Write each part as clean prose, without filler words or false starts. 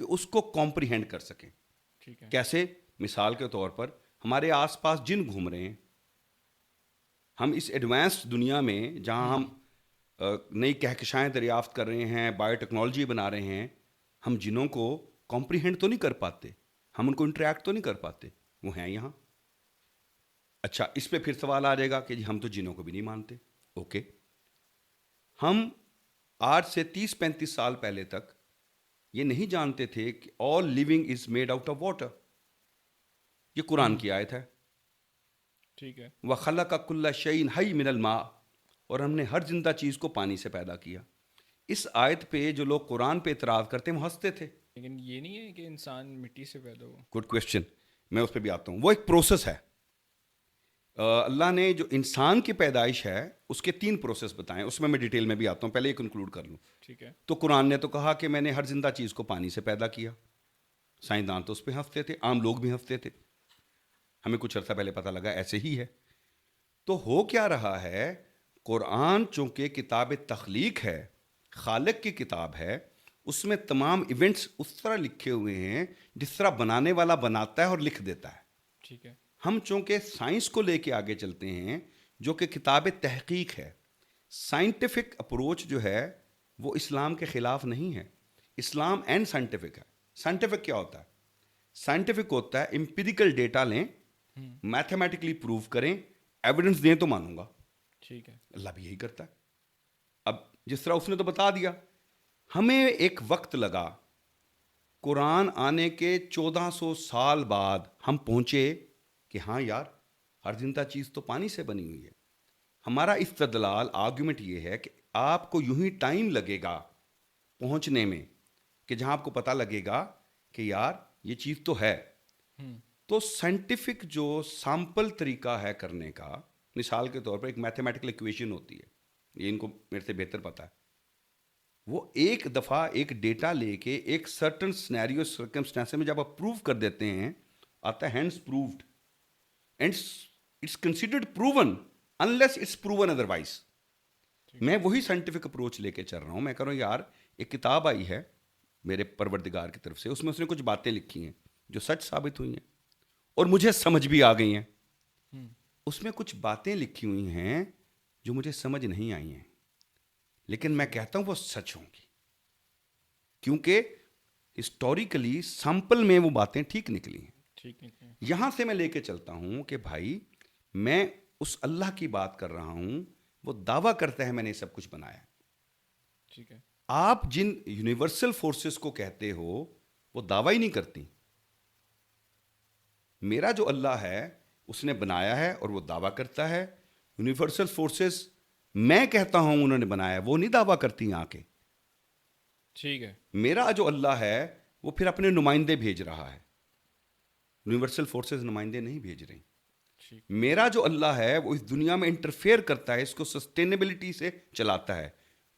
کہ اس کو کمپریہینڈ کر سکیں. ٹھیک ہے. کیسے؟ مثال کے طور پر ہمارے آس پاس جن گھوم رہے ہیں, ہم اس ایڈوانس دنیا میں جہاں ہم نئی کہکشائیں دریافت کر رہے ہیں, بایو ٹیکنالوجی بنا رہے ہیں, ہم جنوں کو کمپریہینڈ تو نہیں کر پاتے, ہم ان کو انٹریکٹ تو نہیں کر پاتے, وہ ہیں یہاں. اچھا, اس پہ پھر سوال آ جائے گا کہ جی ہم تو جنوں کو بھی نہیں مانتے. اوکے, ہم آج سے 30-35 سال پہلے تک یہ نہیں جانتے تھے کہ all living is made out of water. یہ قرآن کی آیت ہے. ٹھیک ہے. وَخَلَقَ كُلَّ شَيْءٍ حَيٍّ مِّنَ الْمَاءِ, اور ہم نے ہر زندہ چیز کو پانی سے پیدا کیا. اس آیت پہ جو لوگ قرآن پہ اعتراض کرتے ہیں وہ ہنستے تھے. لیکن یہ نہیں ہے کہ انسان مٹی سے پیدا ہوا. گڈ کوشچن, میں اس پہ بھی آتا ہوں. وہ ایک پروسیس ہے. اللہ نے جو انسان کی پیدائش ہے اس کے 3 پروسیس بتائیں, اس میں ڈیٹیل میں بھی آتا ہوں, پہلے یہ کنکلوڈ کر لوں. ٹھیک ہے. تو قرآن نے تو کہا کہ میں نے ہر زندہ چیز کو پانی سے پیدا کیا. سائنسدان تو اس پہ ہنستے تھے, عام لوگ بھی ہنستے تھے. ہمیں کچھ عرصہ پہلے پتہ لگا ایسے ہی ہے. تو ہو کیا رہا ہے, قرآن چونکہ کتاب تخلیق ہے, خالق کی کتاب ہے, اس میں تمام ایونٹس اس طرح لکھے ہوئے ہیں جس طرح بنانے والا بناتا ہے اور لکھ دیتا ہے. ٹھیک ہے. ہم چونکہ سائنس کو لے کے آگے چلتے ہیں جو کہ کتاب تحقیق ہے. سائنٹیفک اپروچ جو ہے وہ اسلام کے خلاف نہیں ہے. اسلام اینڈ سائنٹیفک ہے. سائنٹیفک کیا ہوتا ہے؟ سائنٹیفک ہوتا ہے امپیریکل ڈیٹا لیں, میتھمیٹکلی پروو کریں, ایویڈنس دیں تو مانوں گا. ٹھیک ہے. اللہ بھی یہی کرتا ہے. اب جس طرح اس نے تو بتا دیا, ہمیں ایک وقت لگا, قرآن آنے کے 1400 سال بعد ہم پہنچے کہ ہاں یار ہر زندہ چیز تو پانی سے بنی ہوئی ہے. ہمارا استدلال آرگیومنٹ یہ ہے کہ آپ کو یوں ہی ٹائم لگے گا پہنچنے میں کہ جہاں آپ کو پتہ لگے گا کہ یار یہ چیز تو ہے. تو سائنٹیفک جو سیمپل طریقہ ہے کرنے کا, مثال کے طور پر ایک میتھمیٹیکل ایکویشن ہوتی ہے, یہ ان کو میرے سے بہتر پتہ ہے, وہ ایک دفعہ ایک ڈیٹا لے کے ایک سرٹن سینیریو سرکمسٹانس میں جب آپ پروو کر دیتے ہیں, آتا ہے hence proved and it's considered proven unless it's proven otherwise. میں وہی سائنٹیفک اپروچ لے کے چل رہا ہوں. میں کہہ رہا ہوں یار ایک کتاب آئی ہے میرے پروردگار کی طرف سے, اس میں اس نے کچھ باتیں لکھی ہیں جو سچ ثابت ہوئی ہیں اور مجھے سمجھ بھی آ گئی ہیں. اس میں کچھ باتیں لکھی ہوئی ہیں جو مجھے سمجھ نہیں آئی ہیں, لیکن میں کہتا ہوں وہ سچ ہوں گی, کیونکہ ہسٹوریکلی سیمپل میں وہ باتیں ٹھیک نکلی ہیں. ٹھیک ہے. یہاں سے میں لے کے چلتا ہوں کہ بھائی میں اس اللہ کی بات کر رہا ہوں, وہ دعویٰ کرتا ہے میں نے سب کچھ بنایا. ٹھیک ہے. آپ جن یونیورسل فورسز کو کہتے ہو وہ دعویٰ ہی نہیں کرتی. میرا جو اللہ ہے اس نے بنایا ہے اور وہ دعویٰ کرتا ہے. یونیورسل فورسز میں کہتا ہوں انہوں نے بنایا ہے, وہ نہیں دعویٰ کرتی آ کے. ٹھیک ہے. میرا جو اللہ ہے وہ پھر اپنے نمائندے بھیج رہا ہے, یونیورسل فورسز نمائندے نہیں بھیج رہی. میرا جو اللہ ہے وہ اس دنیا میں انٹرفیئر کرتا ہے, اس کو سسٹینیبلٹی سے چلاتا ہے.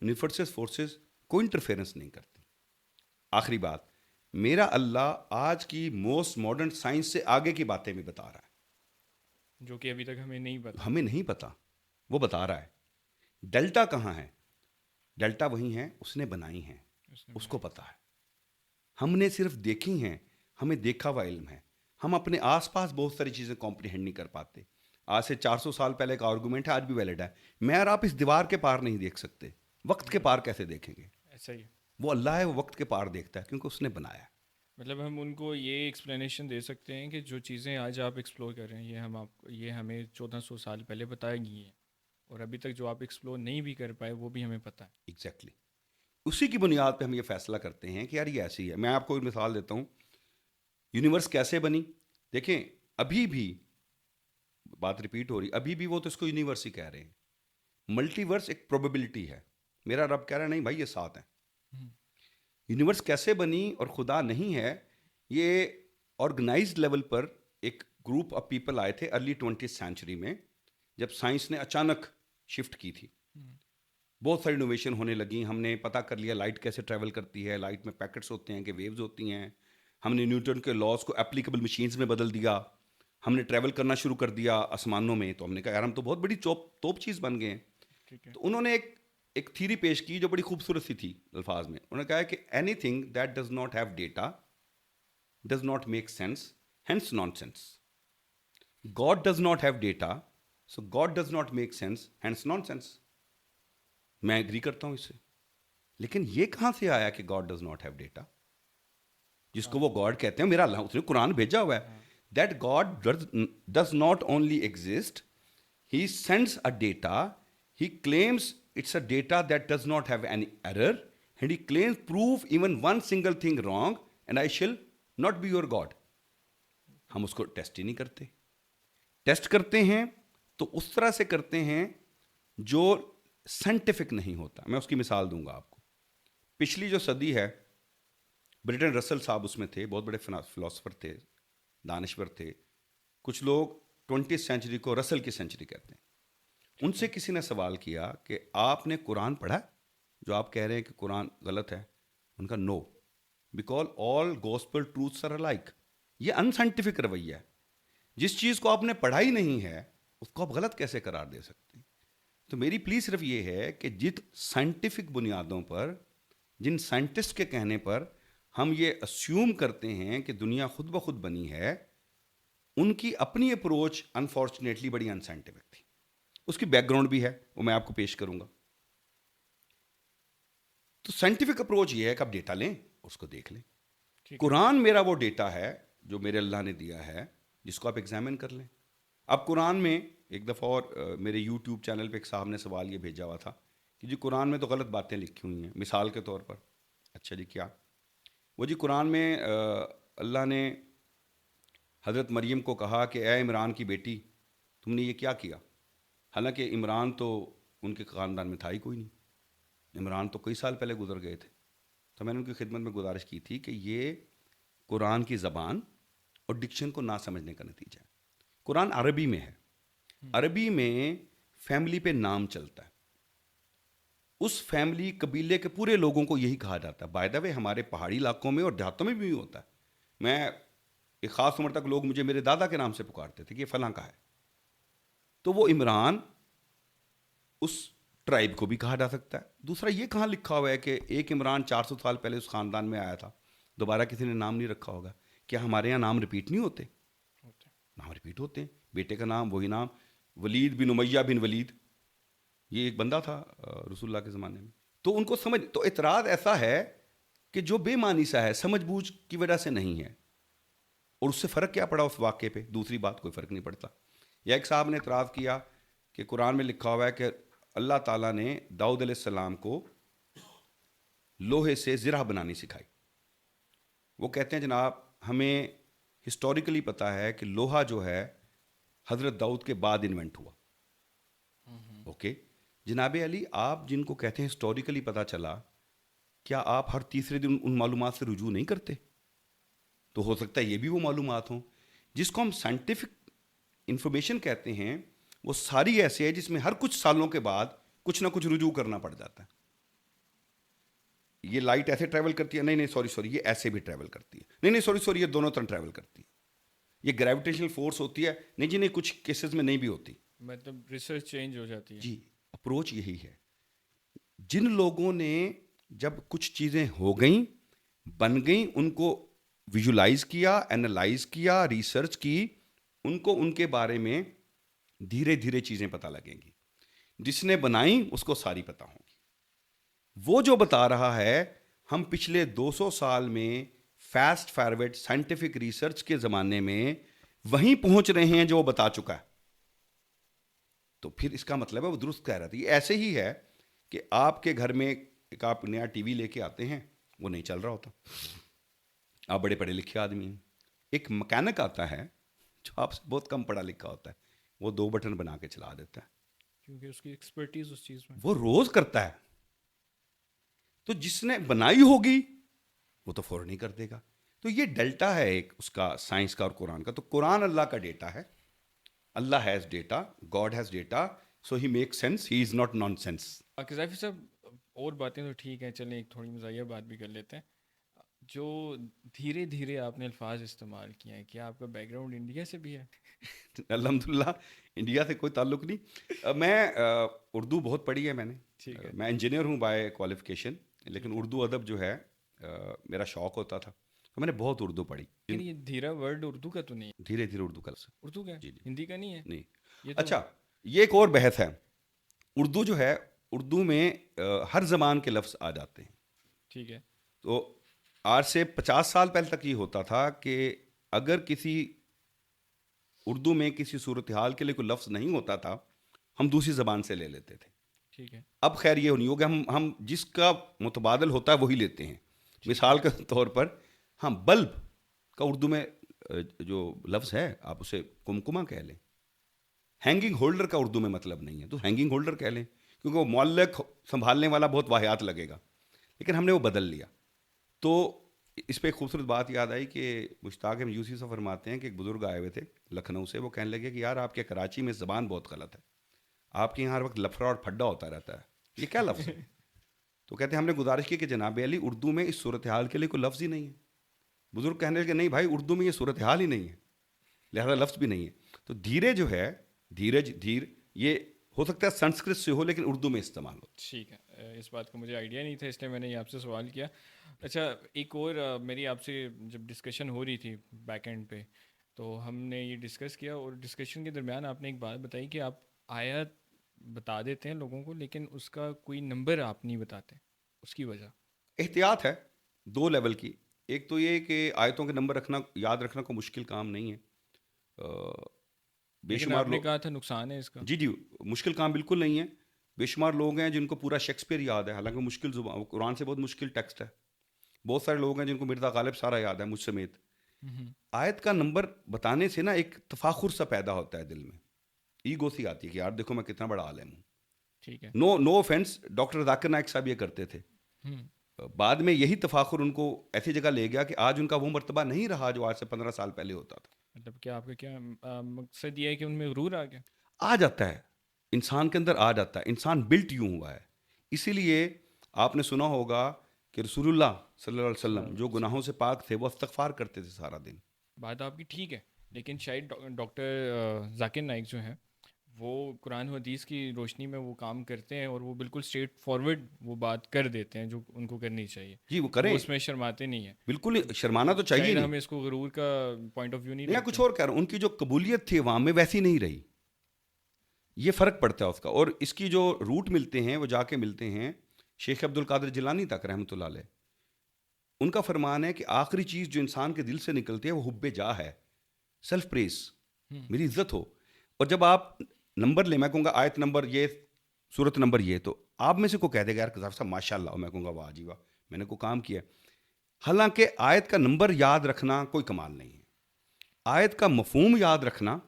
یونیورسل فورسز کوئی انٹرفیئرنس نہیں کرتی. آخری بات, میرا اللہ آج کی موسٹ ماڈرن سائنس سے آگے کی باتیں بھی بتا رہا ہے جو کہ ابھی تک ہمیں نہیں پتا. ہمیں نہیں پتا, وہ بتا رہا ہے. ڈیلٹا کہاں ہے؟ ڈیلٹا وہی ہیں, اس نے بنائی ہیں, اس کو پتا ہے. ہم نے صرف دیکھی ہیں, ہمیں دیکھا ہوا علم ہے. ہم اپنے آس پاس بہت ساری چیزیں کمپریہینڈ نہیں کر پاتے. آج سے 400 سال پہلے کا آرگومنٹ ہے, آج بھی ویلڈ ہے. میں اور آپ اس دیوار کے پار نہیں دیکھ سکتے, وقت کے پار کیسے دیکھیں گے؟ ایسا ہی. وہ اللہ ہے, وہ وقت کے پار دیکھتا ہے کیونکہ اس نے بنایا. مطلب ہم ان کو یہ ایکسپلینیشن دے سکتے ہیں کہ جو چیزیں آج آپ ایکسپلور کر رہے ہیں یہ ہمیں 1400 سال پہلے بتائی گئی ہیں, اور ابھی تک جو آپ ایکسپلور نہیں بھی کر پائے وہ بھی ہمیں پتہ ہے. ایگزیکٹلی. اسی کی بنیاد پہ ہم یہ فیصلہ کرتے ہیں کہ یار یہ ایسی ہے. میں آپ کو ایک مثال دیتا ہوں, یونیورس کیسے بنی. دیکھیں ابھی بھی بات ریپیٹ ہو رہی, ابھی بھی وہ تو اس کو یونیورس ہی کہہ رہے ہیں. ملٹی ورس ایک پروبیبلٹی ہے. میرا رب کہہ رہا ہے نہیں بھائی یہ 7 ہیں. یونیورس کیسے بنی اور خدا نہیں ہے, یہ آرگنائزڈ لیول پر ایک گروپ آف پیپل آئے تھے ارلی 20th سینچری میں, جب سائنس نے اچانک شفٹ کی تھی. بہت ساری انوویشن ہونے لگیں. ہم نے پتہ کر لیا لائٹ کیسے ٹریول کرتی ہے, لائٹ میں پیکٹس ہوتے ہیں کہ ویوز ہوتی ہیں. ہم نے نیوٹن کے لاز کو اپلیکیبل مشینز میں بدل دیا. ہم نے ٹریول کرنا شروع کر دیا آسمانوں میں. تو ہم نے کہا یار ہم تو بہت بڑی توپ چیز بن گئے ہیں. تو انہوں نے ایک ایک تھیری پیش کی جو بڑی خوبصورت سی تھی الفاظ میں. انہوں نے کہا کہ any thing that does not have data does not make sense hence naan sense. God does not have data so God does not make sense hence naan sense. میں ایگری کرتا ہوں اس سے. لیکن یہ کہاں سے آیا کہ God does not have data? جس کو وہ گاڈ کہتے ہیں, میرا اللہ, اس نے قرآن بھیجا ہوا ہے. That God does not only exist, he sends a data, he claims it's a data that does not have any error, and he claims proof even one single thing wrong, and I shall not be your God. ہم اس کو test ہی نہیں کرتے. Test کرتے ہیں تو اس طرح سے کرتے ہیں جو سائنٹیفک نہیں ہوتا. میں اس کی مثال دوں گا آپ کو. پچھلی جو صدی ہے, برٹن رسل صاحب اس میں تھے, بہت بڑے فلاسفر تھے, دانشور تھے. کچھ لوگ 20 سینچری کو رسل کی سینچری کہتے ہیں. ان سے کسی نے سوال کیا کہ آپ نے قرآن پڑھا جو آپ کہہ رہے ہیں کہ قرآن غلط ہے؟ ان کا no, because all gospel truths are like. یہ ان سائنٹیفک رویہ ہے. جس چیز کو آپ نے پڑھا ہی نہیں ہے اس کو آپ غلط کیسے قرار دے سکتے ہیں؟ تو میری پلی صرف یہ ہے کہ جن سائنٹیفک بنیادوں پر, جن سائنٹسٹ کے کہنے پر ہم یہ اسیوم کرتے ہیں کہ دنیا خود بخود بنی ہے, ان کی اپنی اپروچ انفارچونیٹلی بڑی ان سائنٹیفک تھی. اس کی بیک گراؤنڈ بھی ہے, وہ میں آپ کو پیش کروں گا. تو سائنٹیفک اپروچ یہ ہے کہ آپ ڈیٹا لیں, اس کو دیکھ لیں. قرآن میرا وہ ڈیٹا ہے جو میرے اللہ نے دیا ہے, جس کو آپ ایگزامن کر لیں. اب قرآن میں ایک دفعہ اور میرے یوٹیوب چینل پہ ایک صاحب نے سوال یہ بھیجا ہوا تھا کہ جی قرآن میں تو غلط باتیں لکھی ہوئی ہیں, مثال کے طور پر. اچھا جی کیا؟ وہ جی قرآن میں اللہ نے حضرت مریم کو کہا کہ اے عمران کی بیٹی تم نے یہ کیا کیا, حالانکہ عمران تو ان کے خاندان میں تھا ہی کوئی نہیں. عمران تو کئی سال پہلے گزر گئے تھے. تو میں نے ان کی خدمت میں گزارش کی تھی کہ یہ قرآن کی زبان اور ڈکشن کو نہ سمجھنے کا نتیجہ ہے. قرآن عربی میں ہے. عربی میں فیملی پہ نام چلتا ہے. اس فیملی قبیلے کے پورے لوگوں کو یہی کہا جاتا ہے. بائی دا وے ہمارے پہاڑی علاقوں میں اور دیہاتوں میں بھی ہوتا ہے. میں ایک خاص عمر تک لوگ مجھے میرے دادا کے نام سے پکارتے تھے کہ یہ فلاں کا ہے. تو وہ عمران اس ٹرائب کو بھی کہا جا سکتا ہے. دوسرا یہ کہاں لکھا ہوا ہے کہ ایک عمران 400 سال پہلے اس خاندان میں آیا تھا, دوبارہ کسی نے نام نہیں رکھا ہوگا. کیا ہمارے یہاں نام ریپیٹ نہیں ہوتے؟ نام ریپیٹ ہوتے ہیں. بیٹے کا نام وہی نام, ولید بن امیہ بن ولید, یہ ایک بندہ تھا رسول اللہ کے زمانے میں. تو ان کو سمجھ, تو اعتراض ایسا ہے کہ جو بے معنی سا ہے, سمجھ بوجھ کی وجہ سے نہیں ہے. اور اس سے فرق کیا پڑا اس واقعے پہ؟ دوسری بات, کوئی فرق نہیں پڑتا. یا ایک صاحب نے اعتراض کیا کہ قرآن میں لکھا ہوا ہے کہ اللہ تعالیٰ نے داؤد علیہ السلام کو لوہے سے زرہ بنانی سکھائی. وہ کہتے ہیں جناب ہمیں ہسٹوریکلی پتہ ہے کہ لوہا جو ہے حضرت داؤد کے بعد انوینٹ ہوا. اوکے جناب علی, آپ جن کو کہتے ہیں ہسٹوریکلی پتہ چلا, کیا آپ ہر تیسرے دن ان معلومات سے رجوع نہیں کرتے؟ تو ہو سکتا ہے یہ بھی وہ معلومات ہوں. جس کو ہم سائنٹیفک انفارمیشن کہتے ہیں وہ ساری ایسے ہے جس میں ہر کچھ سالوں کے بعد کچھ نہ کچھ رجوع کرنا پڑ جاتا ہے. یہ لائٹ ایسے ٹریول کرتی ہے, نہیں سوری یہ ایسے بھی ٹریول کرتی ہے, نہیں سوری یہ دونوں طرح ٹریول کرتی ہے. یہ گریویٹیشنل فورس ہوتی ہے, نہیں کچھ کیسز میں نہیں بھی ہوتی. مطلب ریسرچ چینج ہو جاتی ہے. جی اپروچ یہی ہے. جن لوگوں نے جب کچھ چیزیں ہو گئیں, بن گئیں, ان کو ویژولائز کیا, اینالائز کیا, ریسرچ کی, ان کو ان کے بارے میں دھیرے دھیرے چیزیں پتہ لگیں گی. جس نے بنائیں اس کو ساری پتہ ہوں گی. وہ جو بتا رہا ہے, ہم پچھلے 200 سال میں فاسٹ فارورڈ سائنٹیفک ریسرچ کے زمانے میں وہیں پہنچ رہے ہیں جو وہ بتا چکا ہے. تو پھر اس کا مطلب ہے وہ درست کہہ رہا تھا. یہ ایسے ہی ہے کہ آپ کے گھر میں ایک آپ نیا ٹی وی لے کے آتے ہیں, وہ نہیں چل رہا ہوتا, آپ بڑے پڑھے لکھے آدمی ہیں. ایک مکینک آتا ہے جو آپ سے بہت کم پڑھا لکھا ہوتا ہے, وہ 2 بٹن بنا کے چلا دیتا ہے کیونکہ اس کی ایکسپرٹیز اس چیز میں, وہ روز کرتا ہے. تو جس نے بنائی ہوگی وہ تو فوراً نہیں کر دے گا. تو یہ ڈیلٹا ہے ایک اس کا, سائنس کا اور قرآن کا. تو قرآن اللہ کا ڈیٹا ہے. اللہ has data, God has data, so he make sense, he is not nonsense. Gaddafi صاحب اور باتیں تو ٹھیک ہیں, چلیں ایک تھوڑی مزاحیہ بات بھی کر لیتے ہیں. جو دھیرے دھیرے آپ نے الفاظ استعمال کیے ہیں، کیا آپ کا بیک گراؤنڈ انڈیا سے بھی ہے؟ الحمدللہ انڈیا سے کوئی تعلق نہیں. میں اردو بہت پڑھی ہے میں نے. ٹھیک ہے. میں انجینئر ہوں بائی کوالیفیکیشن، لیکن اردو ادب جو ہے میرا شوق ہوتا تھا، تو میں نے بہت اردو پڑھی. لیکن یہ دھیرا ورڈ اردو کا تو نہیں ہے. دھیرے دھیرے اردو کا. اردو کا ہے، جی جی ہندی کا نہیں ہے نہیں. یہ تو. اچھا، یہ ایک اور بحث ہے. اردو جو ہے، اردو میں ہر زبان کے لفظ آ جاتے ہیں. ٹھیک ہے. تو آج سے 50 سال پہلے تک یہ ہوتا تھا کہ اگر کسی اردو میں کسی صورتحال کے لیے کوئی لفظ نہیں ہوتا تھا، ہم دوسری زبان سے لے لیتے تھے. ٹھیک ہے. اب خیر یہ نہیں ہوگا، ہم جس کا متبادل ہوتا ہے وہی لیتے ہیں. مثال کے طور پر ہم بلب کا اردو میں جو لفظ ہے آپ اسے کمکما کہہ لیں. ہینگنگ ہولڈر کا اردو میں مطلب نہیں ہے تو ہینگنگ ہولڈر کہہ لیں، کیونکہ وہ معلق سنبھالنے والا بہت واحیات لگے گا، لیکن ہم نے وہ بدل لیا. تو اس پہ ایک خوبصورت بات یاد آئی کہ مشتاق احمد یوسی سے فرماتے ہیں کہ ایک بزرگ آئے ہوئے تھے لکھنؤ سے. وہ کہنے لگے کہ یار آپ کے کراچی میں زبان بہت غلط ہے، آپ کے یہاں ہر وقت لفڑا اور پھڈا ہوتا رہتا ہے، یہ کیا لفظ ہے؟ تو کہتے ہیں ہم نے گزارش کی کہ جناب علی اردو میں اس صورتحال کے لیے کوئی لفظ ہی نہیں ہے. بزرگ کہنے لگے نہیں بھائی، اردو میں یہ صورتحال ہی نہیں ہے، لہذا لفظ بھی نہیں ہے. تو دھیرے جو ہے، دھیر یہ ہو سکتا ہے سنسکرت سے ہو لیکن اردو میں استعمال ہو. ٹھیک ہے. اس بات کا مجھے آئیڈیا نہیں تھا، اس لیے میں نے یہ آپ سے سوال کیا. اچھا، ایک اور میری آپ سے جب ڈسکشن ہو رہی تھی بیک اینڈ پہ، تو ہم نے یہ ڈسکس کیا، اور ڈسکشن کے درمیان آپ نے ایک بات بتائی کہ آپ آیت بتا دیتے ہیں لوگوں کو، لیکن اس کا کوئی نمبر آپ نہیں بتاتے. اس کی وجہ احتیاط ہے 2 لیول کی. ایک تو یہ کہ آیتوں کے نمبر رکھنا، یاد رکھنا کوئی مشکل کام نہیں ہے. بے لیکن شمار آپ نے لوگ، کہا تھا نقصان ہے اس کا. جی مشکل کام بالکل نہیں ہے. بے شمار لوگ ہیں جن کو پورا شیکسپیئر یاد ہے، حالانکہ مشکل زبان، وہ قرآن سے بہت مشکل ٹیکسٹ ہے. بہت سارے لوگ ہیں جن کو مرزا غالب سارا یاد ہے، مجھ سمیت. آیت کا نمبر بتانے سے نا ایک تفاخر سا پیدا ہوتا ہے دل میں، ایگو سی آتی ہے کہ یار دیکھو میں کتنا بڑا عالم ہوں. ٹھیک ہے. نو آفینس، ڈاکٹر ذاکر نائک صاحب یہ کرتے تھے. بعد میں یہی تفاخر ان کو ایسی جگہ لے گیا کہ آج ان کا وہ مرتبہ نہیں رہا جو آج سے 15 سال پہلے ہوتا تھا. مطلب کہ آپ کا کیا مقصد یہ ہے کہ ان میں غرور آ گیا؟ آ جاتا ہے انسان کے اندر، آ جاتا ہے. انسان بلٹ یوں ہوا ہے. اسی لیے آپ نے سنا ہوگا کہ رسول اللہ صلی اللہ علیہ وسلم جو گناہوں سے پاک تھے وہ استغفار کرتے تھے سارا دن. بات آپ کی ٹھیک ہے، لیکن شاید ڈاکٹر ذاکر نائک جو ہیں وہ قرآن و حدیث کی روشنی میں وہ کام کرتے ہیں، اور وہ بالکل اسٹریٹ فارورڈ وہ بات کر دیتے ہیں جو ان کو کرنی چاہیے. جی وہ کریں، وہ اس میں شرماتے نہیں ہیں. بالکل شرمانا تو چاہیے شاید نہیں. ہم اس کو غرور کا پوائنٹ آف ویو نہیں یا لیتے. کچھ اور کہہ رہا ہوں، ان کی جو قبولیت تھی عوام میں ویسی نہیں رہی. یہ فرق پڑتا ہے اس کا. اور اس کی جو روٹ ملتے ہیں وہ جا کے ملتے ہیں شیخ عبد القادر جیلانی تک رحمۃ اللہ علیہ. ان کا فرمان ہے کہ آخری چیز جو انسان کے دل سے نکلتی ہے وہ حب جاہ ہے، سیلف پریس، میری عزت ہو. اور جب آپ نمبر لیں، میں کہوں گا آیت نمبر یہ، صورت نمبر یہ، تو آپ میں سے کو کہہ دے گا یار قذافی صاحب ماشاء اللہ، میں کہوں گا واہ جی واہ، میں نے کوئی کام کیا. حالانکہ آیت کا نمبر یاد رکھنا کوئی کمال نہیں ہے. آیت کا مفہوم یاد رکھنا،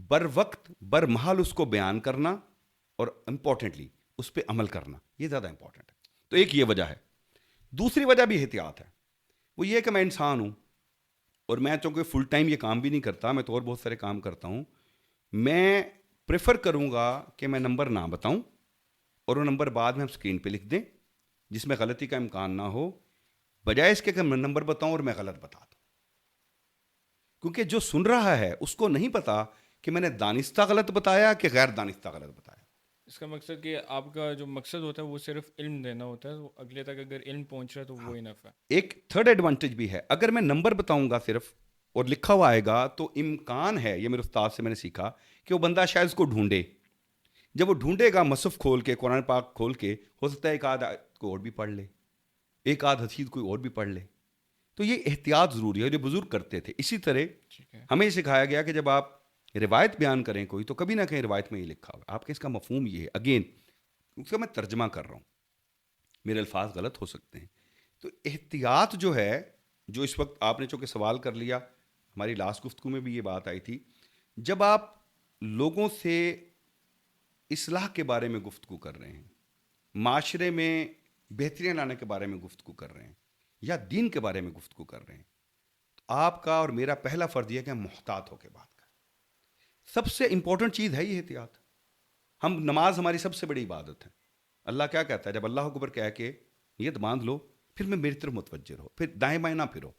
بر وقت بر محل اس کو بیان کرنا، اور امپورٹنٹلی اس پہ عمل کرنا، یہ زیادہ امپورٹنٹ ہے. تو ایک یہ وجہ ہے. دوسری وجہ بھی احتیاط ہے. وہ یہ کہ میں انسان ہوں، اور میں چونکہ فل ٹائم یہ کام بھی نہیں کرتا، میں تو اور بہت سارے کام کرتا ہوں. میں پریفر کروں گا کہ میں نمبر نہ بتاؤں، اور وہ نمبر بعد میں ہم اسکرین پہ لکھ دیں جس میں غلطی کا امکان نہ ہو، بجائے اس کے کہ میں نمبر بتاؤں اور میں غلط بتا دوں. کیونکہ جو سن رہا ہے اس کو نہیں پتا کہ میں نے دانستہ غلط بتایا کہ غیر دانستہ غلط بتایا. اس کا مقصد کہ آپ کا جو مقصد ہوتا ہے وہ صرف علم دینا ہوتا ہے، تو اگلے تک اگر علم پہنچ رہا ہے تو وہ انف ہے. ایک تھرڈ ایڈوانٹیج بھی ہے، اگر میں نمبر بتاؤں گا صرف اور لکھا ہوا آئے گا تو امکان ہے، یہ میرے استاد سے میں نے سیکھا، کہ وہ بندہ شاید اس کو ڈھونڈے. جب وہ ڈھونڈے گا مصحف کھول کے، قرآن پاک کھول کے، ہو سکتا ہے ایک آدھ کوئی اور بھی پڑھ لے، ایک آدھ حدیث کوئی اور بھی پڑھ لے. تو یہ احتیاط ضروری ہے جو بزرگ کرتے تھے. اسی طرح ہمیں یہ سکھایا گیا کہ جب آپ روایت بیان کریں کوئی، تو کبھی نہ کہیں روایت میں یہ لکھا ہوگا، آپ کے اس کا مفہوم یہ ہے. اگین اس کا میں ترجمہ کر رہا ہوں، میرے الفاظ غلط ہو سکتے ہیں. تو احتیاط جو ہے، جو اس وقت آپ نے چونکہ سوال کر لیا، ہماری لاسٹ گفتگو میں بھی یہ بات آئی تھی، جب آپ لوگوں سے اصلاح کے بارے میں گفتگو کر رہے ہیں، معاشرے میں بہتریاں لانے کے بارے میں گفتگو کر رہے ہیں، یا دین کے بارے میں گفتگو کر رہے ہیں، تو آپ کا اور میرا پہلا فرض یہ ہے کہ ہم محتاط ہو کے بات کریں. سب سے امپورٹنٹ چیز ہے یہ احتیاط. ہم نماز ہماری سب سے بڑی عبادت ہے. اللہ کیا کہتا ہے؟ جب اللہ اکبر کہہ کے نیت باندھ لو، پھر میں میری طرف متوجہ رہو، پھر دائیں بائیں نہ پھرو.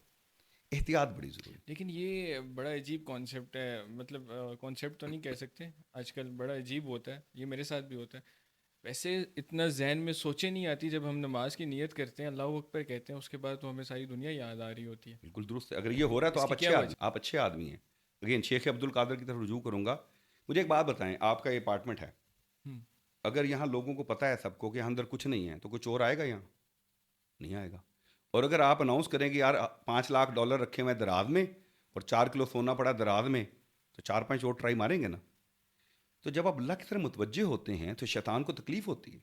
احتیاط بڑی ضروری. لیکن یہ بڑا عجیب کانسیپٹ ہے، مطلب کانسیپٹ تو نہیں کہہ سکتے، آج کل بڑا عجیب ہوتا ہے، یہ میرے ساتھ بھی ہوتا ہے. ویسے اتنا ذہن میں سوچے نہیں آتی، جب ہم نماز کی نیت کرتے ہیں، اللہ اکبر کہتے ہیں، اس کے بعد تو ہمیں ساری دنیا یاد آ رہی ہوتی ہے. بالکل درست ہے. اگر یہ ہو رہا ہے تو اس کی کیا وجہ؟ آپ اچھے آدمی ہیں. اگین شیخ عبد القادر کی طرف رجوع کروں گا. مجھے ایک بات بتائیں، آپ کا یہ اپارٹمنٹ ہے، ہوں، اگر یہاں لوگوں کو پتہ ہے سب کو کہ یہاں اندر کچھ نہیں ہے تو کوئی چور آئے گا؟ یہاں نہیں آئے گا. اور اگر آپ اناؤنس کریں کہ یار $5 لاکھ رکھے ہوئے ہیں دراز میں اور 4 کلو سونا پڑا دراز میں، تو 4 5 چور ٹرائی ماریں گے نا. تو جب آپ اللہ کی طرف متوجہ ہوتے ہیں تو شیطان کو تکلیف ہوتی ہے،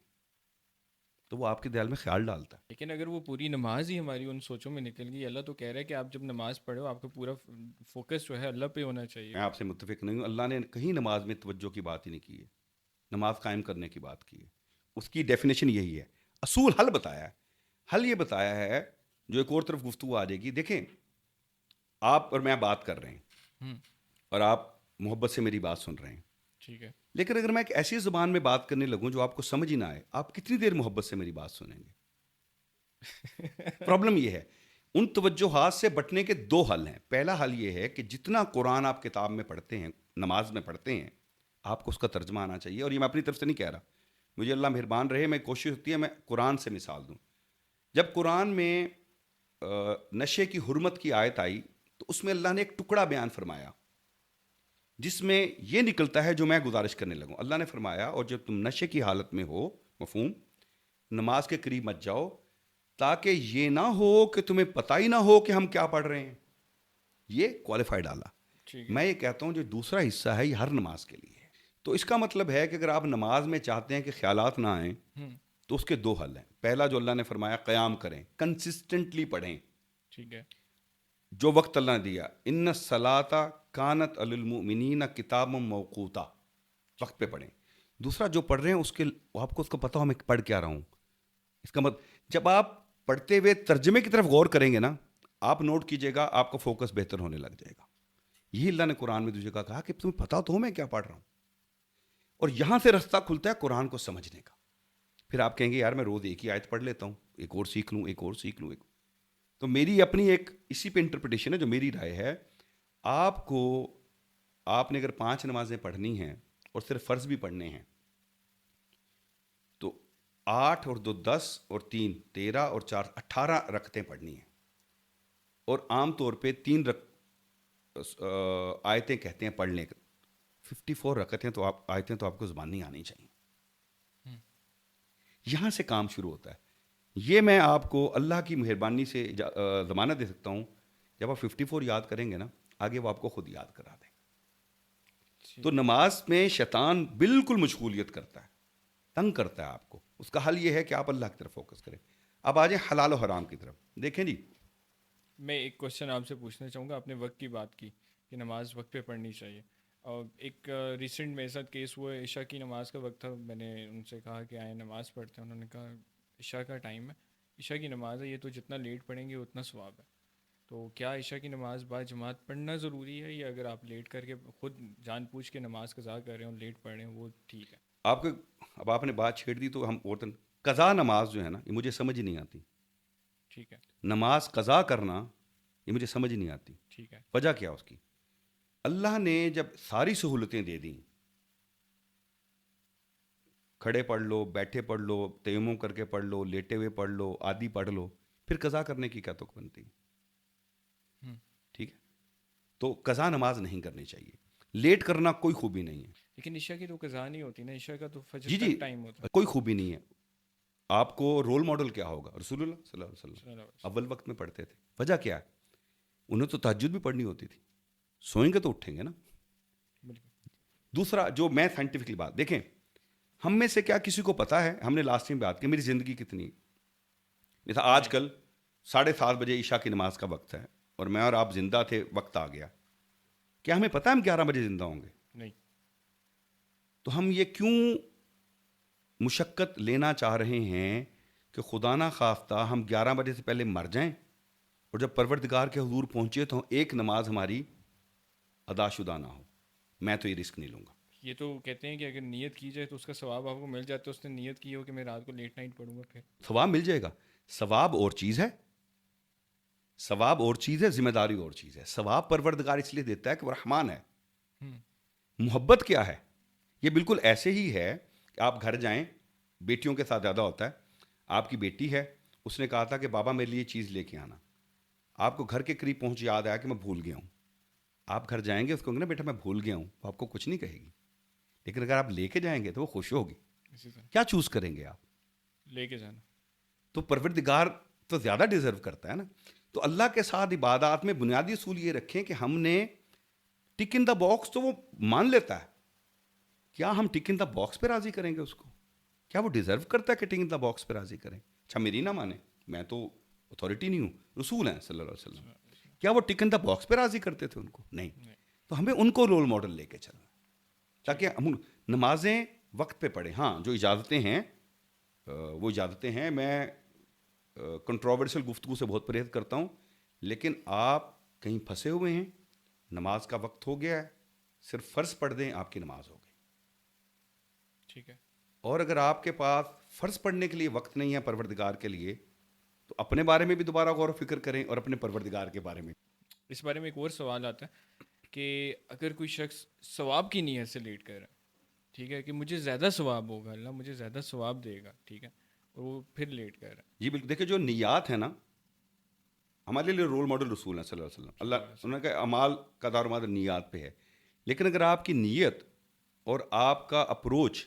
تو وہ آپ کے دل میں خیال ڈالتا ہے. لیکن اگر وہ پوری نماز ہی ہماری ان سوچوں میں نکل گئی، اللہ تو کہہ رہا ہے کہ آپ جب نماز پڑھو آپ کا پورا فوکس جو ہے اللہ پہ ہونا چاہیے. میں آپ سے متفق نہیں ہوں. اللہ نے کہیں نماز میں توجہ کی بات ہی نہیں کی ہے، نماز قائم کرنے کی بات کی ہے. اس کی ڈیفینیشن یہی ہے. اصول حل بتایا ہے. حل یہ بتایا ہے، جو ایک اور طرف گفتگو آ جائے گی. دیکھیں، آپ اور میں بات کر رہے ہیں ہوں، اور آپ محبت سے میری بات سن رہے ہیں، ٹھیک ہے. لیکن اگر میں ایک ایسی زبان میں بات کرنے لگوں جو آپ کو سمجھ ہی نہ آئے، آپ کتنی دیر محبت سے میری بات سنیں گے؟ پرابلم یہ ہے. ان توجہات سے بٹنے کے 2 حل ہیں. پہلا حل یہ ہے کہ جتنا قرآن آپ کتاب میں پڑھتے ہیں، نماز میں پڑھتے ہیں، آپ کو اس کا ترجمہ آنا چاہیے. اور یہ میں اپنی طرف سے نہیں کہہ رہا، مجھے اللہ مہربان رہے، میں کوشش ہوتی ہے میں قرآن سے مثال دوں. جب قرآن میں نشے کی حرمت کی آیت آئی تو اس میں اللہ نے ایک ٹکڑا بیان فرمایا جس میں یہ نکلتا ہے جو میں گزارش کرنے لگوں. اللہ نے فرمایا، اور جب تم نشے کی حالت میں ہو، مفہوم، نماز کے قریب مت جاؤ تاکہ یہ نہ ہو کہ تمہیں پتہ ہی نہ ہو کہ ہم کیا پڑھ رہے ہیں. یہ کوالیفائی ڈالا. ٹھیک ہے. میں یہ کہتا ہوں جو دوسرا حصہ ہے یہ ہر نماز کے لیے ہے. تو اس کا مطلب ہے کہ اگر آپ نماز میں چاہتے ہیں کہ خیالات نہ آئیں ہوں، تو اس کے 2 حل ہیں. پہلا جو اللہ نے فرمایا، قیام کریں، کنسسٹنٹلی پڑھیں ٹھیک ہے. جو وقت اللہ نے دیا. ان الصلاۃ کانت علی المؤمنین کتابا موقوتا، وقت پہ پڑھیں. دوسرا جو پڑھ رہے ہیں اس کے آپ کو اس کو پتہ ہو میں پڑھ کیا رہا ہوں. اس کا مطلب جب آپ پڑھتے ہوئے ترجمے کی طرف غور کریں گے نا، آپ نوٹ کیجئے گا آپ کا فوکس بہتر ہونے لگ جائے گا. یہی اللہ نے قرآن میں دوسرے کا کہا کہ تمہیں پتہ تو ہو میں کیا پڑھ رہا ہوں. اور یہاں سے رستہ کھلتا ہے قرآن کو سمجھنے کا. پھر آپ کہیں گے یار میں روز ایک ہی آیت پڑھ لیتا ہوں، ایک اور سیکھ لوں، ایک اور سیکھ لوں. تو میری اپنی ایک اسی پہ انٹرپریٹیشن ہے جو میری رائے ہے. آپ نے اگر 5 نمازیں پڑھنی ہیں اور صرف فرض بھی پڑھنے ہیں تو 8 اور 2 10 اور 3 13 اور 4 18 رکعتیں پڑھنی ہیں. اور عام طور پہ 3 آیتیں کہتے ہیں پڑھنے کا. 54 رکعتیں تو آیتیں تو آپ کو زبان نہیں آنی چاہیے. یہاں سے کام شروع ہوتا ہے. یہ میں آپ کو اللہ کی مہربانی سے ضمانت دے سکتا ہوں، جب آپ 54 یاد کریں گے نا، آگے وہ آپ کو خود یاد کرا دیں. تو نماز میں شیطان بالکل مشغولیت کرتا ہے، تنگ کرتا ہے آپ کو. اس کا حل یہ ہے کہ آپ اللہ کی طرف فوکس کریں. اب آ جائیں حلال و حرام کی طرف. دیکھیں جی، میں ایک کوشچن آپ سے پوچھنا چاہوں گا. آپ نے وقت کی بات کی کہ نماز وقت پہ پڑھنی چاہیے، اور ایک ریسنٹ میرے ساتھ کیس ہوا ہے، عشاء کی نماز کا وقت تھا. میں نے ان سے کہا کہ آئیں نماز پڑھتے ہیں. انہوں نے کہا عشاء کا ٹائم ہے، عشاء کی نماز ہے، یہ تو جتنا لیٹ پڑھیں گے اتنا ثواب ہے. تو کیا عشاء کی نماز با جماعت پڑھنا ضروری ہے، یا اگر آپ لیٹ کر کے خود جان پوچھ کے نماز قضا کر رہے ہوں، لیٹ پڑھ رہے ہیں، وہ ٹھیک ہے؟ آپ کو اب آپ نے بات چھیڑ دی تو ہم اور قضا نماز جو ہے نا، یہ مجھے سمجھ نہیں آتی. ٹھیک ہے. نماز قضا کرنا یہ مجھے سمجھ نہیں آتی. ٹھیک ہے. وجہ کیا اس کی؟ اللہ نے جب ساری سہولتیں دے دیں، کھڑے پڑھ لو، بیٹھے پڑھ لو، تیمم کر کے پڑھ لو، لیٹے ہوئے پڑھ لو، آدھی پڑھ لو، پھر قضا کرنے کی کیا توقع بنتی؟ ٹھیک ہے. تو قضا نماز نہیں کرنی چاہیے. لیٹ کرنا کوئی خوبی نہیں ہے. لیکن عشاء کی تو قضا نہیں ہوتی نا، عشاء کا تو فجر جی تک ٹائم ہوتا کوئی خوبی نہیں ہے. آپ کو رول ماڈل کیا ہوگا؟ رسول اللہ صلی اللہ علیہ وسلم ہے. اول وقت میں پڑھتے تھے. وجہ کیا ہے؟ انہیں تو تہجد بھی پڑھنی ہوتی تھی. سوئیں گے تو اٹھیں گے نا. دوسرا جو میں سائنٹیفکلی بات دیکھیں، ہم میں سے کیا کسی کو پتا ہے، ہم نے لاسٹ ٹائم بات کی میری زندگی کتنی، جیسا آج کل 7:30 بجے عشاء کی نماز کا وقت ہے اور میں اور آپ زندہ تھے، وقت آ گیا، کیا ہمیں پتہ ہے ہم 11 بجے زندہ ہوں گے؟ نہیں. تو ہم یہ کیوں مشقت لینا چاہ رہے ہیں کہ خدا نہ خواستہ ہم 11 بجے سے پہلے مر جائیں اور جب پروردگار کے حضور پہنچے تو ایک نماز ہماری ادا شدہ نہ ہو؟ میں تو یہ رسک نہیں لوں گا. یہ تو کہتے ہیں کہ اگر نیت کی جائے تو اس کا ثواب آپ کو مل جاتا ہے. اس نے نیت کی ہو کہ میں رات کو لیٹ نائٹ پڑھوں گا، پھر ثواب مل جائے گا. ثواب اور چیز ہے، ثواب اور چیز ہے، ذمہ داری اور چیز ہے. ثواب پروردگار اس لیے دیتا ہے کہ وہ رحمان ہے. محبت کیا ہے؟ یہ بالکل ایسے ہی ہے کہ آپ گھر جائیں، بیٹیوں کے ساتھ زیادہ ہوتا ہے. آپ کی بیٹی ہے، اس نے کہا تھا کہ بابا میرے لیے چیز لے کے آنا. آپ کو گھر کے قریب پہنچ یاد آیا کہ میں بھول گیا ہوں. آپ گھر جائیں گے، اس کو کہیں گے نا بیٹا میں بھول گیا ہوں، وہ آپ کو کچھ نہیں کہے گی. لیکن اگر آپ لے کے جائیں گے تو وہ خوش ہوگی. اسی طرح کیا چوز کریں گے آپ؟ لے کے جانا. تو پروردگار تو زیادہ ڈیزرو کرتا ہے نا. تو اللہ کے ساتھ عبادات میں بنیادی اصول یہ رکھیں کہ ہم نے ٹک ان دا باکس، تو وہ مان لیتا ہے. کیا ہم ٹک ان دا باکس پہ راضی کریں گے اس کو؟ کیا وہ ڈیزرو کرتا ہے کہ ٹک ان دا باکس پہ راضی کریں؟ اچھا میری نہ مانے، میں تو اتھارٹی نہیں ہوں، رسول ہیں صلی اللہ علیہ وسلم. کیا وہ ٹک ان دا باکس پہ راضی کرتے تھے ان کو؟ نہیں. تو ہمیں ان کو رول ماڈل لے کے چلنا، تاکہ ہم نمازیں وقت پہ پڑھیں. ہاں جو اجازتیں ہیں وہ اجازتیں ہیں. میں کنٹروورشل گفتگو سے بہت پرہیز کرتا ہوں، لیکن آپ کہیں پھنسے ہوئے ہیں، نماز کا وقت ہو گیا ہے، صرف فرض پڑھ دیں، آپ کی نماز ہو گئی. ٹھیک ہے. اور اگر آپ کے پاس فرض پڑھنے کے لیے وقت نہیں ہے پروردگار کے لیے، تو اپنے بارے میں بھی دوبارہ غور و فکر کریں اور اپنے پروردگار کے بارے میں. اس بارے میں ایک اور سوال آتا ہے کہ اگر کوئی شخص ثواب کی نیت سے لیٹ کر رہا ہے، ٹھیک ہے، کہ مجھے زیادہ ثواب ہوگا، اللہ مجھے زیادہ ثواب دے گا، ٹھیک ہے، اور وہ پھر لیٹ کر رہا ہے. جی بالکل. دیکھیں جو نیات ہے نا، ہمارے لیے رول ماڈل رسول ہیں صلی اللہ علیہ وسلم. اللہ انہوں نے کہا اعمال کا دار و مدار نیات پہ ہے. لیکن اگر آپ کی نیت اور آپ کا اپروچ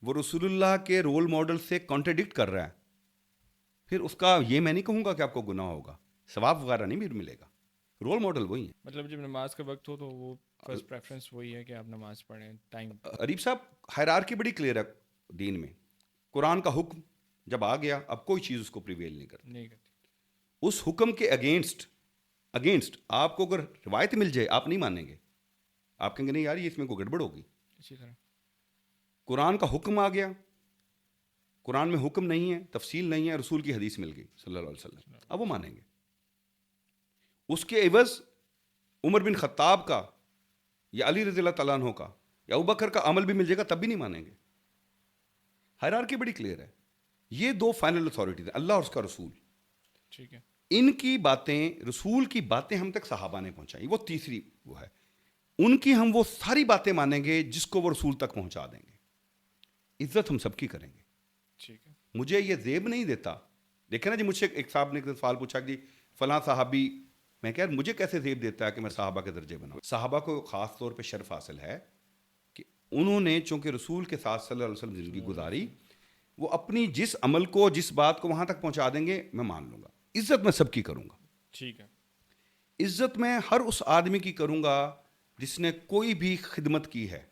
وہ رسول اللہ کے رول ماڈل سے کانٹرڈکٹ کر رہا ہے، پھر اس کا یہ میں نہیں کہوں گا کہ آپ کو گناہ ہوگا، ثواب وغیرہ نہیں بھی ملے گا. رول ماڈل وہی ہیں. مطلب جب نماز کا وقت ہو تو وہ فرسٹ پریفرنس وہی ہے کہ آپ نماز پڑھیں ٹائم. عریب صاحب ہائرارکی بڑی کلیئر ہے دین میں. قرآن کا حکم جب آ گیا، اب کوئی چیز اس کو پریویل نہیں کرتی. نہیں کرتی. اس حکم کے اگینسٹ آپ کو اگر روایت مل جائے، آپ نہیں مانیں گے. آپ کہیں گے نہیں یار یہ اس میں کوئی گڑبڑ ہوگی. اسی طرح قرآن کا حکم آ گیا، قرآن میں حکم نہیں ہے، تفصیل نہیں ہے، رسول کی حدیث مل گئی صلی اللہ علیہ وسلم، اب وہ مانیں گے. اس کے عوض عمر بن خطاب کا یا علی رضی اللہ تعالیٰ عنہ کا یا ابوبکر کا عمل بھی مل جائے گا تب بھی نہیں مانیں گے. ہائرارکی بڑی کلیئر ہے. یہ دو فائنل اتھارٹیز ہیں، اللہ اور اس کا رسول. ٹھیک ہے. ان کی باتیں، رسول کی باتیں ہم تک صحابہ نے پہنچائی، وہ تیسری وہ ہے. ان کی ہم وہ ساری باتیں مانیں گے جس کو وہ رسول تک پہنچا دیں گے. عزت ہم سب کی کریں گے. ٹھیک ہے. مجھے یہ زیب نہیں دیتا. دیکھیں نا جی، مجھ سے ایک صاحب نے سوال پوچھا کہ فلاں صحابی، میں کہہ مجھے کیسے زیب دیتا ہے کہ میں صحابہ کے درجے بناؤں. صحابہ کو خاص طور پہ شرف حاصل ہے کہ انہوں نے چونکہ رسول کے ساتھ صلی اللہ علیہ وسلم زندگی گزاری، وہ اپنی جس عمل کو، جس بات کو وہاں تک پہنچا دیں گے، میں مان لوں گا. عزت میں سب کی کروں گا. ٹھیک ہے. عزت میں ہر اس آدمی کی کروں گا جس نے کوئی بھی خدمت کی ہے،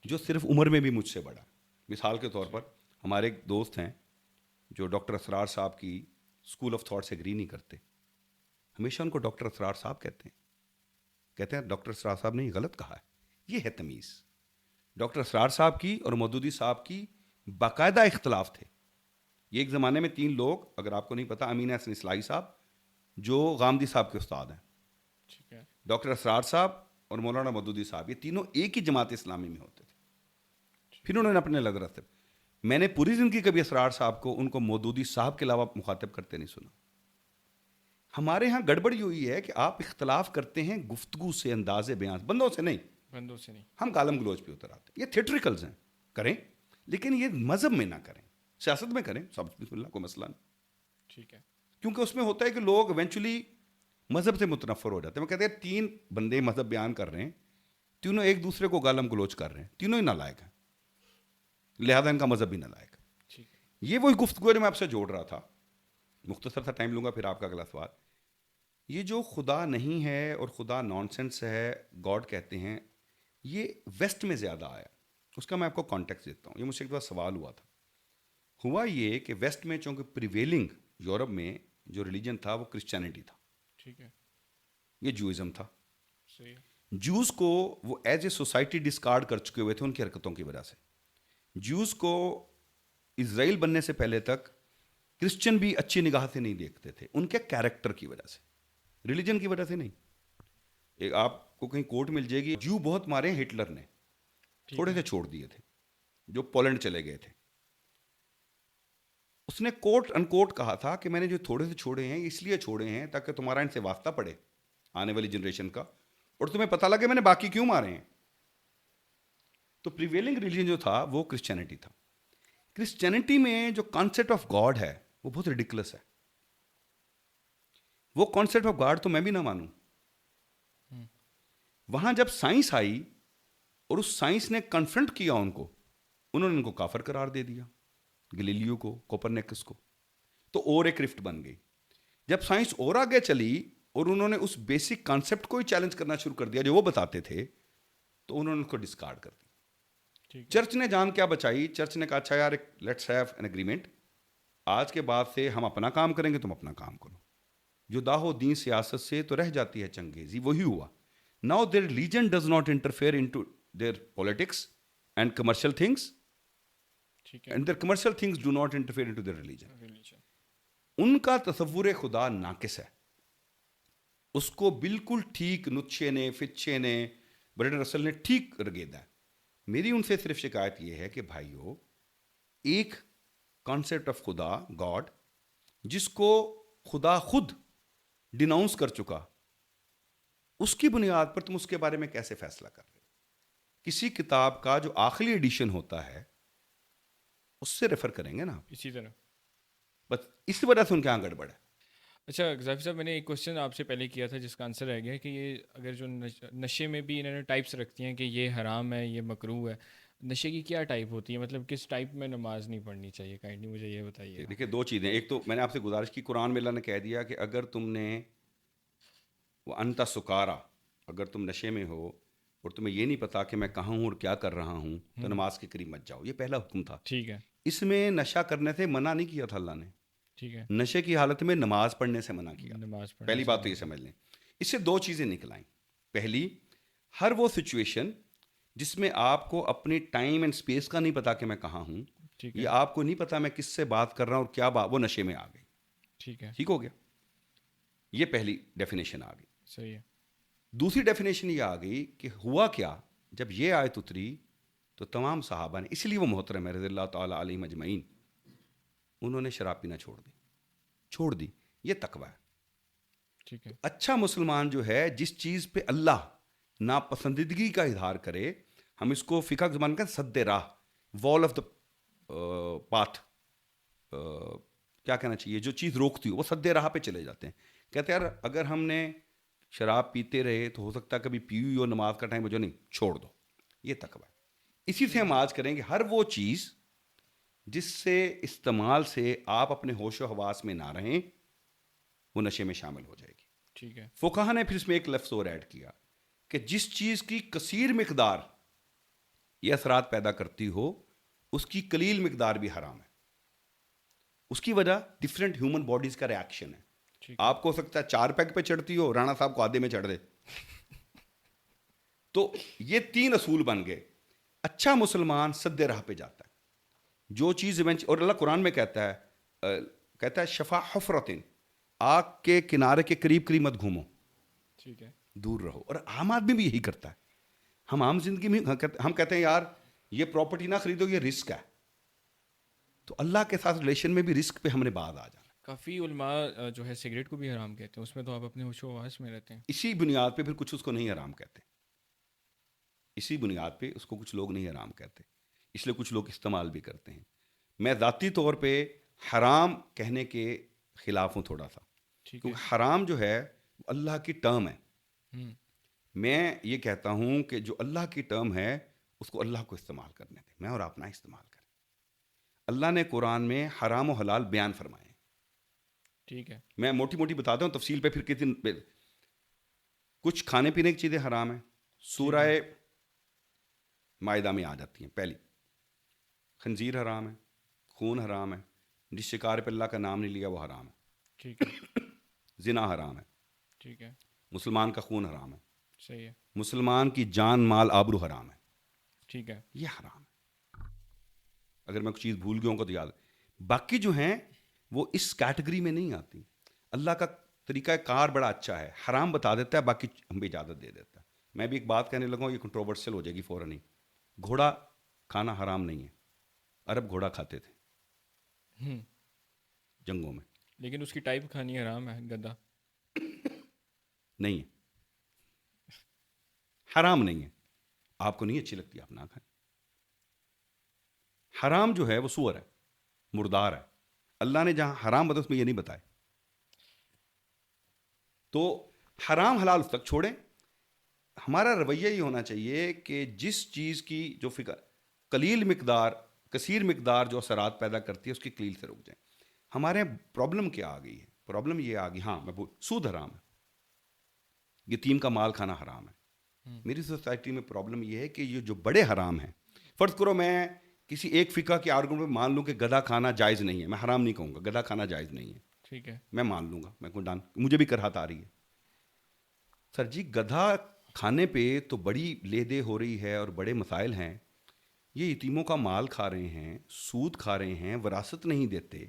جو صرف عمر میں بھی مجھ سے بڑا. مثال کے طور پر ہمارے ایک دوست ہیں جو ڈاکٹر اسرار صاحب کی اسکول آف تھاٹ سے ایگری نہیں کرتے. ہمیشہ ان کو ڈاکٹر اسرار صاحب کہتے ہیں ڈاکٹر اسرار صاحب نے یہ غلط کہا ہے. یہ ہے تمیز. ڈاکٹر اسرار صاحب کی اور مودودی صاحب کی باقاعدہ اختلاف تھے. یہ ایک زمانے میں 3 لوگ، اگر آپ کو نہیں پتا، امین حسن اصلاحی صاحب جو غامدی صاحب کے استاد ہیں، ٹھیک ہے. ڈاکٹر اسرار صاحب اور مولانا مودودی صاحب، یہ تینوں ایک ہی جماعت اسلامی میں ہوتے تھے. پھر انہوں نے اپنے الگ راستے. میں نے پوری زندگی کبھی اسرار صاحب کو ان کو مودودی صاحب کے علاوہ مخاطب کرتے نہیں سنا. ہمارے ہاں گڑبڑ ہوئی ہے کہ آپ اختلاف کرتے ہیں گفتگو سے، انداز بیان، بندوں سے نہیں. بندوں سے نہیں. ہم گالم گلوچ پہ اتر آتے ہیں. یہ تھیٹریکلز ہیں، کریں لیکن یہ مذہب میں نہ کریں. سیاست میں کریں، سب بسم اللہ، کوئی مسئلہ نہیں. ٹھیک ہے. کیونکہ اس میں ہوتا ہے کہ لوگ ایونچولی مذہب سے متنفر ہو جاتے ہیں. وہ کہتے ہیں 3 بندے مذہب بیان کر رہے ہیں، تینوں ایک دوسرے کو گالم گلوچ کر رہے ہیں، تینوں ہی نالائق ہیں، لہذا ان کا مذہب بھی نالائق ہے. ٹھیک ہے. یہ وہی گفتگو ہے جو میں آپ سے جوڑ رہا تھا. مختصر سا ٹائم لوں گا پھر آپ کا اگلا سوال. یہ جو خدا نہیں ہے اور خدا نان سینس ہے، گاڈ کہتے ہیں، یہ ویسٹ میں زیادہ آیا. اس کا میں آپ کو کانٹیکس دیتا ہوں. یہ مجھ سے ایک بار سوال ہوا تھا. ہوا یہ کہ ویسٹ میں چونکہ پریویلنگ یورپ میں جو ریلیجن تھا وہ کرسچینٹی تھا. ٹھیک ہے. یہ جوئزم تھا. صحیح ہے. جوز کو وہ ایز اے سوسائٹی ڈسکارڈ کر چکے ہوئے تھے ان کی حرکتوں کی وجہ سے. جوز کو اسرائیل بننے سے پہلے تک کرسچن بھی اچھی نگاہ سے نہیں دیکھتے تھے، ان کے کیریکٹر کی وجہ سے، ریلیجن کی وجہ سے نہیں. ایک آپ کو کہیں کوٹ مل جائے گی، جو بہت مارے ہٹلر نے، تھوڑے سے چھوڑ دیے تھے جو پولینڈ چلے گئے تھے. اس نے کوٹ ان کوٹ کہا تھا کہ میں نے جو تھوڑے سے چھوڑے ہیں اس لیے چھوڑے ہیں تاکہ تمہارا ان سے واسطہ پڑے آنے والی جنریشن کا، اور تمہیں پتہ لگے میں نے باقی کیوں مارے ہیں. تو پریویلنگ ریلیجن جو تھا وہ کرسچینٹی تھا. کرسچینٹی میں جو کانسیپٹ آف گاڈ ہے وہ بہت ریڈیکولس ہے. وہ کانسیپٹ آف گاڈ تو میں بھی نہ مانوں. وہاں جب سائنس آئی اور اس سائنس نے کنفرنٹ کیا ان کو، انہوں نے ان کو کافر قرار دے دیا، گلیلیو کو، کوپرنیکس کو. تو اور ایک رفٹ بن گئی. جب سائنس اور آگے چلی اور انہوں نے اس بیسک کانسیپٹ کو ہی چیلنج کرنا شروع کر دیا جو وہ بتاتے تھے، تو انہوں نے ان کو ڈسکارڈ کر دیا. چرچ نے جان کیا بچائی؟ چرچ نے کہا اچھا یار لیٹس ہیو این اگریمنٹ، آج کے بعد سے ہم اپنا کام کریں گے، تم اپنا کام کرو. جو داہو دین سیاست سے تو رہ جاتی ہے چنگیزی، وہی ہوا. Now their religion does not interfere into their politics and commercial things, ٹھیک ہے. And their commercial things do not interfere into their religion. ان کا تصور خدا ناقص ہے. اس کو بالکل ٹھیک نتشے نے، فچے نے، برٹن رسل نے ٹھیک رگیدا ہے. میری ان سے صرف شکایت یہ ہے کہ بھائیو، ایک کانسیپٹ آف خدا گاڈ جس کو خدا خود ڈیناؤنس کر چکا، اس کی بنیاد پر تم اس کے بارے میں کیسے فیصلہ کر رہے ہو؟ کسی کتاب کا جو آخری ایڈیشن ہوتا ہے اس سے ریفر کریں گے نا آپ. اسی طرح بس اس وجہ سے ان کے یہاں گڑبڑ ہے. اچھا ظافر صاحب، میں نے ایک کوشچن آپ سے پہلے کیا تھا جس کا آنسر رہ گیا کہ یہ اگر جو نشے میں بھی انہوں نے ٹائپس رکھتی ہیں کہ یہ حرام ہے، یہ مکروہ ہے، نشے کی کیا ٹائپ ہوتی ہے؟ مطلب کس ٹائپ میں نماز نہیں پڑھنی چاہیے؟ کائنڈلی مجھے یہ بتائیے. دیکھیے دو چیزیں. ایک تو میں نے آپ سے گزارش کی، قرآن میں اللہ نے کہہ دیا کہ اگر تم نے وہ انتا سکارا، اگر تم نشے میں ہو اور تمہیں یہ نہیں پتا کہ میں کہاں ہوں اور کیا کر رہا ہوں تو نماز کے قریب مت جاؤ. یہ پہلا حکم تھا. ٹھیک ہے. اس میں نشہ کرنے سے منع نہیں کیا تھا اللہ نے، ٹھیک ہے. نشے کی حالت میں نماز پڑھنے سے منع کیا. نماز پڑھنا پہلی بات تو یہ سمجھ لیں. اس سے دو چیزیں نکلائیں. پہلی، ہر وہ سچویشن جس میں آپ کو اپنی ٹائم اینڈ اسپیس کا نہیں پتا کہ میں کہاں ہوں، ٹھیک یہ ہے. آپ کو نہیں پتا میں کس سے بات کر رہا ہوں اور کیا بات، وہ نشے میں آ گئی. ٹھیک ہے. ٹھیک ہو گیا. یہ پہلی ڈیفینیشن آ گئی. صحیح ہے. دوسری ڈیفینیشن یہ آ گئی کہ ہوا کیا جب یہ آیت اتری تو تمام صحابہ نے، اس لیے وہ محترم ہے رضی اللہ تعالیٰ علیہ مجمعین، انہوں نے شراب پینا چھوڑ دی. یہ تقویٰ ہے. ٹھیک ہے. اچھا مسلمان جو ہے جس چیز پہ اللہ ناپسندیدگی کا اظہار کرے، ہم اس کو فقہ کی زبان کا سد راہ، وال آف دا پاتھ، کیا کہنا چاہیے، جو چیز روکتی ہو وہ سد راہ پہ چلے جاتے ہیں. کہتے ہیں یار اگر ہم نے شراب پیتے رہے تو ہو سکتا ہے کبھی پی ہوئی ہو، نماز کا ٹائم ہو جو، نہیں چھوڑ دو. یہ تقویٰ ہے. اسی سے ہم آج کریں گے ہر وہ چیز جس سے استعمال سے آپ اپنے ہوش و حواس میں نہ رہیں، وہ نشے میں شامل ہو جائے گی. ٹھیک ہے. فقہا نے پھر اس میں ایک لفظ اور ایڈ کیا کہ جس چیز کی کثیر مقدار یہ اثرات پیدا کرتی ہو اس کی قلیل مقدار بھی حرام ہے. اس کی وجہ ڈفرینٹ ہیومن باڈیز کا ریاکشن ہے. آپ کو ہو سکتا ہے 4 پیگ پہ چڑھتی ہو، رانا صاحب کو آدھے میں چڑھ دے. تو یہ 3 اصول بن گئے. اچھا مسلمان سد راہ پہ جاتا ہے. جو چیز اور اللہ قرآن میں کہتا ہے شفا حفرتن، آگ کے کنارے کے قریب مت گھومو، ٹھیک ہے، دور رہو. اور عام آدمی بھی یہی کرتا ہے. ہم عام زندگی میں ہم کہتے ہیں یار یہ پراپرٹی نہ خریدو، یہ رسک ہے. تو اللہ کے ساتھ ریلیشن میں بھی رسک پہ ہم نے بعد آ جانا. کافی علماء جو ہے سگریٹ کو بھی حرام کہتے ہیں، اس میں تو آپ اپنے ہوش و حواس میں رہتے ہیں. اسی بنیاد پہ پھر کچھ اس کو نہیں حرام کہتے. اسی بنیاد پہ اس کو کچھ لوگ نہیں حرام کہتے، اس لیے کچھ لوگ استعمال بھی کرتے ہیں. میں ذاتی طور پہ حرام کہنے کے خلاف ہوں تھوڑا سا، کیونکہ حرام جو ہے وہ اللہ کی ٹرم ہے. میں یہ کہتا ہوں کہ جو اللہ کی ٹرم ہے اس کو اللہ کو استعمال کرنے دیں، میں اور آپ نہ استعمال کریں. اللہ نے قرآن میں حرام و حلال بیان فرمائے. ٹھیک ہے، میں موٹی موٹی بتاتا ہوں، تفصیل پہ پھر کتنی. کچھ کھانے پینے کی چیزیں حرام ہیں، سورہ مائدہ میں آ جاتی ہیں. پہلی، خنزیر حرام ہے، خون حرام ہے، جس شکار پہ اللہ کا نام نہیں لیا وہ حرام ہے. ٹھیک ہے، زنا حرام ہے. ٹھیک ہے، مسلمان کا خون حرام ہے. صحیح ہے، مسلمان کی جان مال آبرو حرام ہے. ٹھیک ہے، یہ حرام ہے. اگر میں کچھ چیز بھول گیا ہوں کو تو یاد. باقی جو ہیں وہ اس کیٹیگری میں نہیں آتی. اللہ کا طریقہ کار بڑا اچھا ہے، حرام بتا دیتا ہے، باقی ہم بھی اجازت دے دیتا ہے. میں بھی ایک بات کہنے لگا ہوں، یہ کنٹروورشل ہو جائے گی فوراً ہی. گھوڑا کھانا حرام نہیں ہے، عرب گھوڑا کھاتے تھے. جنگوں میں. لیکن اس کی ٹائپ کھانی حرام ہے گدا. نہیں ہے، حرام نہیں ہے. آپ کو نہیں اچھی لگتی آپ نہ کھائیں. حرام جو ہے وہ سور ہے، مردار ہے. اللہ نے جہاں حرام بتا اس میں یہ نہیں بتائے. تو حرام حلال اس تک چھوڑیں. ہمارا رویہ یہ ہونا چاہیے کہ جس چیز کی جو فکر قلیل مقدار کثیر مقدار جو اثرات پیدا کرتی ہے اس کی قلیل سے رک جائیں. ہمارے یہاں پرابلم کیا آ گئی ہے؟ پرابلم یہ آ گئی، ہاں میں سود حرام ہے، یتیم کا مال کھانا حرام ہے. میری سوسائٹی میں پرابلم یہ ہے کہ یہ جو بڑے حرام ہیں، فرض کرو میں کسی ایک فقہ کے آرگومنٹ میں مان لوں کہ گدھا کھانا جائز نہیں ہے، میں حرام نہیں کہوں گا، گدھا کھانا جائز نہیں ہے، ٹھیک ہے. میں مان لوں گا، میں کوئی مجھے بھی کرہت آ رہی ہے. سر جی گدھا کھانے پہ تو بڑی لے دے ہو رہی ہے اور بڑے مسائل ہیں. یہ یتیموں کا مال کھا رہے ہیں، سود کھا رہے ہیں، وراثت نہیں دیتے،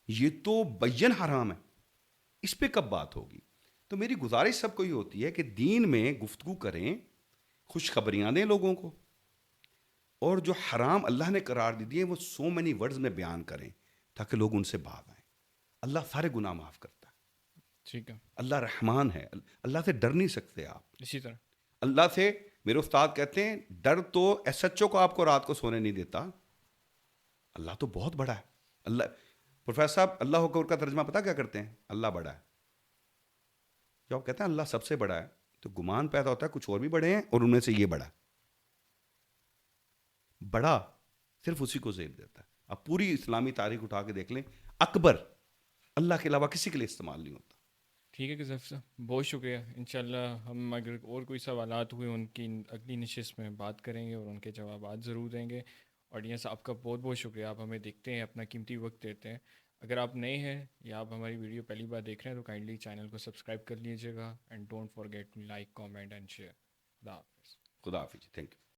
یہ تو بین حرام ہے. اس پہ کب بات ہوگی؟ تو میری گزارش سب کو یہ ہوتی ہے کہ دین میں گفتگو کریں، خوشخبریاں دیں لوگوں کو، اور جو حرام اللہ نے قرار دے دیے وہ سو مینی ورڈز میں بیان کریں تاکہ لوگ ان سے بھاگ آئیں. اللہ سارے گناہ معاف کرتا ہے، ٹھیک ہے. اللہ رحمان ہے. اللہ سے ڈر نہیں سکتے آپ. اسی طرح اللہ سے میرے استاد کہتے ہیں ڈر تو ایس ایچ او کو آپ کو رات کو سونے نہیں دیتا. اللہ تو بہت بڑا ہے. اللہ پروفیسر صاحب اللہ اکبر کا ترجمہ پتہ کیا کرتے ہیں؟ اللہ بڑا ہے. جب آپ کہتے ہیں اللہ سب سے بڑا ہے تو گمان پیدا ہوتا ہے کچھ اور بھی بڑے ہیں اور ان میں سے یہ بڑا ہے. بڑا صرف اسی کو زیب دیتا ہے. آپ پوری اسلامی تاریخ اٹھا کے دیکھ لیں، اکبر اللہ کے علاوہ کسی کے لیے استعمال نہیں ہوتا. ٹھیک ہے کیسف صاحب، بہت شکریہ. انشاءاللہ ہم اگر اور کوئی سوالات ہوئے ان کی اگلی نشست میں بات کریں گے اور ان کے جوابات ضرور دیں گے. آڈینس آپ کا بہت بہت شکریہ، آپ ہمیں دیکھتے ہیں، اپنا قیمتی وقت دیتے ہیں. اگر آپ نئے ہیں یا آپ ہماری ویڈیو پہلی بار دیکھ رہے ہیں تو کائنڈلی چینل کو سبسکرائب کر لیجیے گا and don't forget to like comment and share. خدا حافظ. خدا حافظ. Thank you.